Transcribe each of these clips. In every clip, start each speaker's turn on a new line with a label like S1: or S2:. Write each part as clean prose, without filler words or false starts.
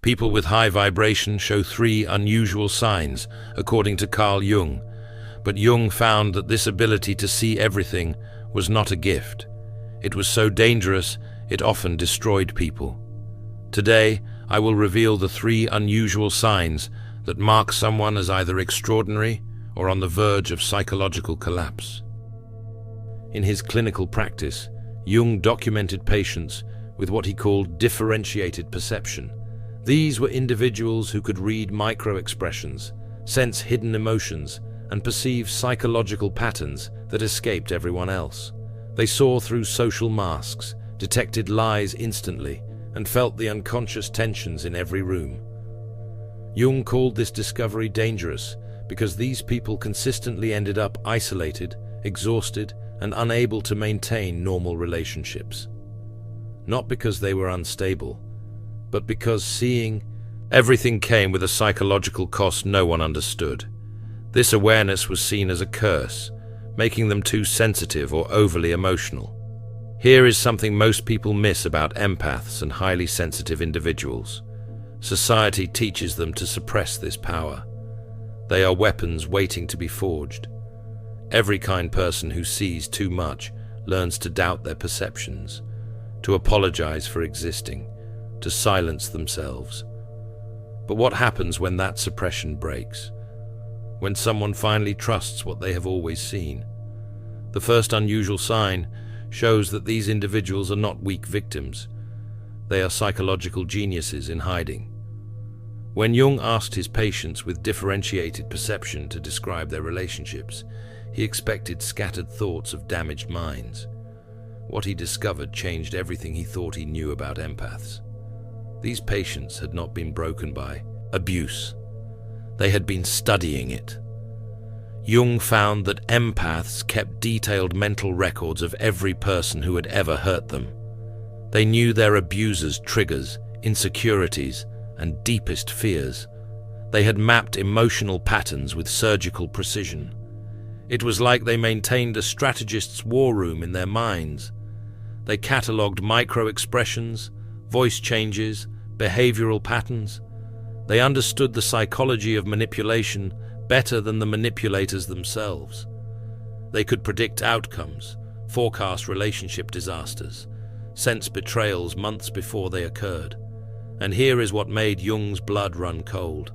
S1: People with high vibration show three unusual signs, according to Carl Jung, but Jung found that this ability to see everything was not a gift. It was so dangerous, it often destroyed people. Today, I will reveal the three unusual signs that mark someone as either extraordinary or on the verge of psychological collapse. In his clinical practice, Jung documented patients with what he called differentiated perception. These were individuals who could read micro-expressions, sense hidden emotions, and perceive psychological patterns that escaped everyone else. They saw through social masks, detected lies instantly, and felt the unconscious tensions in every room. Jung called this discovery dangerous because these people consistently ended up isolated, exhausted, and unable to maintain normal relationships. Not because they were unstable, but because seeing everything came with a psychological cost no one understood. This awareness was seen as a curse, making them too sensitive or overly emotional. Here is something most people miss about empaths and highly sensitive individuals. Society teaches them to suppress this power. They are weapons waiting to be forged. Every kind person who sees too much learns to doubt their perceptions, to apologize for existing, to silence themselves. But what happens when that suppression breaks? When someone finally trusts what they have always seen? The first unusual sign shows that these individuals are not weak victims. They are psychological geniuses in hiding. When Jung asked his patients with differentiated perception to describe their relationships, he expected scattered thoughts of damaged minds. What he discovered changed everything he thought he knew about empaths. These patients had not been broken by abuse. They had been studying it. Jung found that empaths kept detailed mental records of every person who had ever hurt them. They knew their abusers' triggers, insecurities, and deepest fears. They had mapped emotional patterns with surgical precision. It was like they maintained a strategist's war room in their minds. They catalogued micro-expressions, voice changes, behavioral patterns. They understood the psychology of manipulation better than the manipulators themselves. They could predict outcomes, forecast relationship disasters, sense betrayals months before they occurred. And here is what made Jung's blood run cold.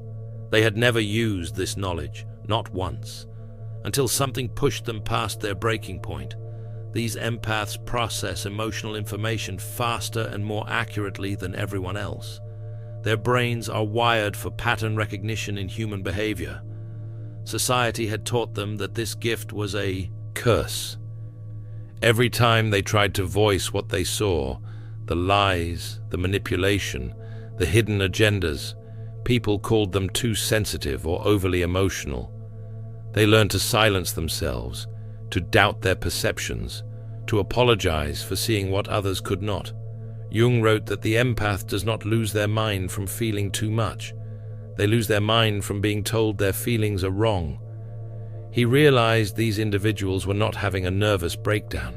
S1: They had never used this knowledge, not once, until something pushed them past their breaking point. These empaths process emotional information faster and more accurately than everyone else. Their brains are wired for pattern recognition in human behavior. Society had taught them that this gift was a curse. Every time they tried to voice what they saw, the lies, the manipulation, the hidden agendas, people called them too sensitive or overly emotional. They learned to silence themselves, to doubt their perceptions, to apologize for seeing what others could not. Jung wrote that the empath does not lose their mind from feeling too much. They lose their mind from being told their feelings are wrong. He realized these individuals were not having a nervous breakdown.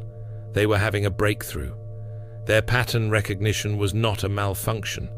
S1: They were having a breakthrough. Their pattern recognition was not a malfunction.